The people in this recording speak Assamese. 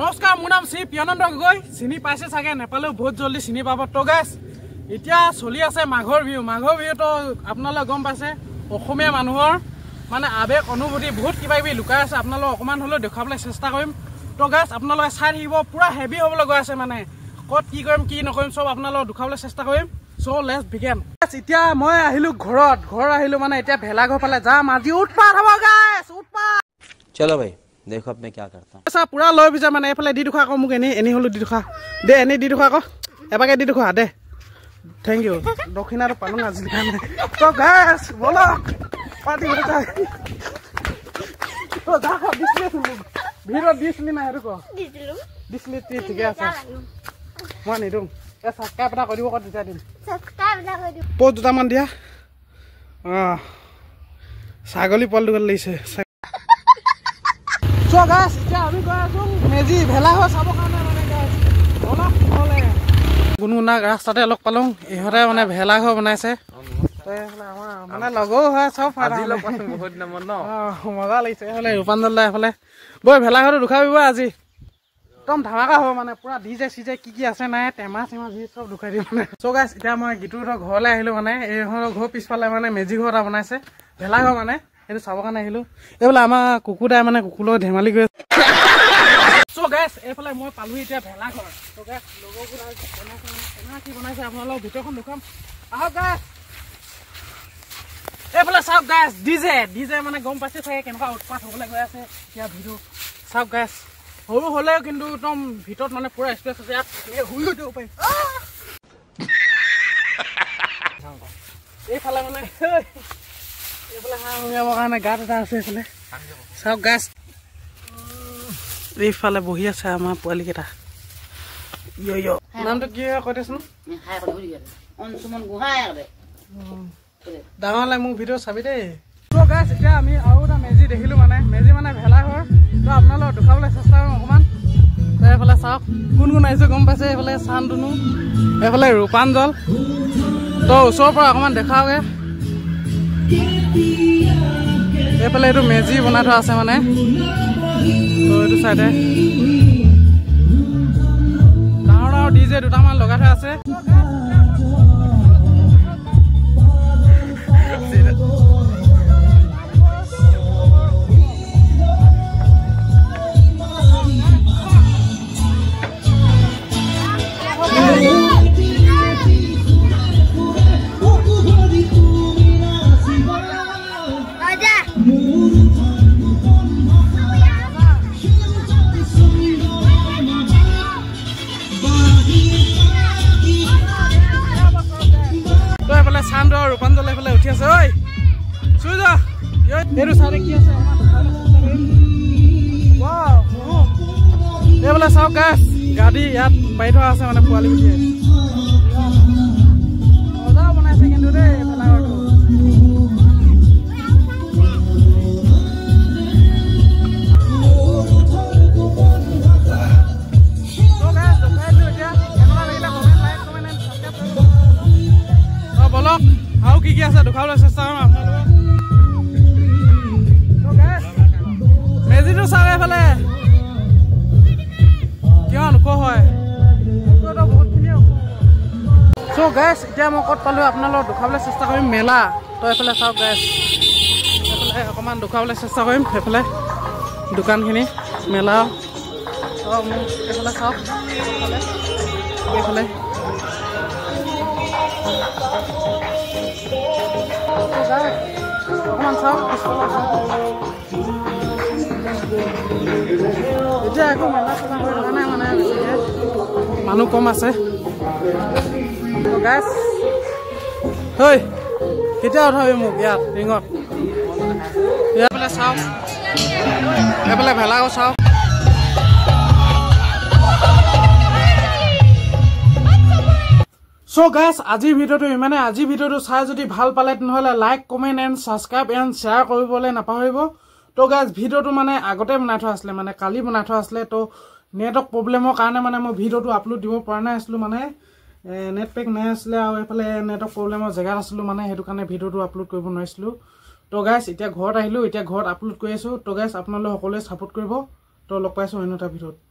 নমস্কাৰ মোৰ নাম শ্ৰী পিয়ানন্দ গগৈ চিনি পাইছে চাগে নেপালেও বহুত জলদি চিনি পাব তো গাইছ এতিয়া চলি আছে মাঘৰ বিহুটো আপোনালোকে গম পাইছে অসমীয়া মানুহৰ মানে আবেগ অনুভূতি বহুত কিবা কিবি লুকাই আছে আপোনালোক অকমান হলেও দেখাবলৈ চেষ্টা কৰিম তো গাইছ আপোনালোকে চাই থাকিব পুৰা হেভি হ'বলৈ গৈ আছে মানে কত কি কৰিম কি নকৰিম সব আপোনালোক দেখাবলৈ চেষ্টা কৰিম সো লেটস বিগিন এতিয়া মই আহিলো ঘৰ আহিলো মানে এতিয়া ভেলাঘৰ ফালে যাম আজি উৎপাত হ'ব গাইছ উৎপাত चलो भाई देखो अब मैं क्या करता हूँ ऐसा पूरा लय बिजा माने एफाले दि दुखा को मुक एनी हलो दि दुखा दे एनी दि दुखा को एबाके दि दुखा दे थैंक यू दक्षिणा तो पालुं आज खाने तो गाइस बोलो पार्टी हो जाए तो जा खा डिस्प्ले सुन भीरो डिस्प्ले ना हेरु को डिस्प्ले ठीक है अच्छा মই নিদুং এ সাবস্ক্রাইব না কৰিব কত দিছা দিম সাবস্ক্ৰাইব না কৰি পো দুটা মান দিয়া ছাগলী পল দুগল লৈছে So guys, এতিয়া আমি গৈ আছো মেজি ভেলাঘৰ চাব কাৰণে মানে গাইছ অলপ হলে গুণগুণা ৰাস্তাতে লগ পালং ইহঁতে মানে ভেলাঘৰ বনাইছে আমাৰ মানে লগো হয় চব আজি লগ পাইছো বহুত দিন মন ন মজা লাগিছে হলে ৰূপাঞ্জল এফালে বই ভেলাঘৰটো দুখাবিব আজি একদম ধামাকা হ'ব মানে পুৰা ডিজে সিজে কি আছে নাই টেমা চেমা যি চব দুখাই দিব মানে so guys এতিয়া মই গিটুৰ ঘৰলৈ আহিলো মানে এই ঘৰ পিছফালে মানে মেজি ঘৰ এটা বনাইছে ভেলাঘৰ মানে এইটো চাব কাৰণে আহিলো এইফালে আমাৰ কুকুৰদাই মানে কুকুৰৰ ধেমালি কৰি সো গাইছ এইফালে মই পালো এতিয়া ভেলাঘৰ সো গাইছ লগৰবোৰ বনাইছে কি বনাইছে আপোনালোক ভিতৰখন দেখাম আহক গাইছ এইফালে চাওক গাইছ ডিজে মানে গম পাইছে চাগে কেনেকুৱা উৎপাত হ'বলৈ গৈ আছে এতিয়া ভিডিঅ' চাওক গাইছ সৰু হ'লেও কিন্তু একদম ভিতৰত মানে পুৰা স্পেচ আছে ইয়াত শুই উঠিব পাৰি এইফালে মানে এইফালে হাঁহ শুঙাবৰ কাৰণে গাঁত এটা আছে এইফালে চাওক গাছ এইফালে বহি আছে আমাৰ পোৱালীকেইটা নামটো কি কৈ দেচোন ডাঙৰলৈ মোক ভিডিঅ' চাবি দেই তো গাছ এতিয়া আমি আৰু এটা মেজি দেখিলো মানে ভেলাঘৰ তো আপোনালোক দেখাবলৈ চেষ্টা কৰিম অকণমান তো এইফালে চাওক কোন কোন আহিছে গম পাইছে এইফালে চান্দুনু এইফালে ৰূপাঞ্জল তো ওচৰৰ পৰা অকণমান দেখাওগে এইফালে এইটো মেজি বনাই থোৱা আছে মানে তো এইটো চাইডে ডাঙৰ ডাঙৰ ডিজে দুটামান লগাই থোৱা আছে ৰূপাঞ্জল এইফালে উঠি আছে ঐ চুই যা এইটো চাইডে কি আছে এইফালে চাওক গাছ গাড়ী ইয়াত পাৰি থোৱা আছে মানে পোৱালি উঠিয়ে মজাও বনাইছে কিন্তু দেই ভেলাঘৰটো বলক আৰু কি আছে দেখাবলৈ চেষ্টা কৰিম আপোনালোকক মেজিটো চাওক এইফালে কিমান ওখ হয় বহুতখিনি চ' গাইছ এতিয়া মই ক'ত পালোঁ আপোনালোকক দেখাবলৈ চেষ্টা কৰিম মেলা তো এইফালে চাওক গাইছ এইফালে অকণমান দেখাবলৈ চেষ্টা কৰিম সেইফালে দোকানখিনি মেলা এইফালে চাওক এইফালে অকমান চাওক এতিয়া একো মেলা চেলা হৈ থকা নাই মানে মানুহ কম আছে গাইছ ঐ কেতিয়া উঠাবি মোক ইয়াত ৰিঙত এইফালে চাওক এইফালে ভেলাঘৰ চাওক So guys, আজিৰ ভিডিঅ'টো ইমানে আজিৰ ভিডিঅ'টো চাই যদি ভাল পালে তেনেহ'লে like comment and subscribe and share কৰিবলৈ নাপাহৰিব তো গাইজ ভিডিঅ'টো মানে আগতে বনাই থোৱা আছিলে মানে কালি বনাই থোৱা আছিলে তো নেটৱৰ্ক প্ৰব্লেমৰ কাৰণে মানে মই ভিডিঅ'টো আপলোড দিব পৰা নাই আছিলোঁ মানে নেট পেক নাই আছিলে আৰু এইফালে নেটৱৰ্ক প্ৰব্লেমৰ জেগাত আছিলোঁ মানে সেইটো কাৰণে ভিডিঅ'টো আপলোড কৰিব নোৱাৰিছিলোঁ তো গাইজ এতিয়া ঘৰত আহিলোঁ এতিয়া ঘৰত আপলোড কৰি আছোঁ তো গাইজ আপোনালোকে সকলোৱে ছাপোৰ্ট কৰিব তো লগ পাইছোঁ অন্য এটা ভিডিঅ'ত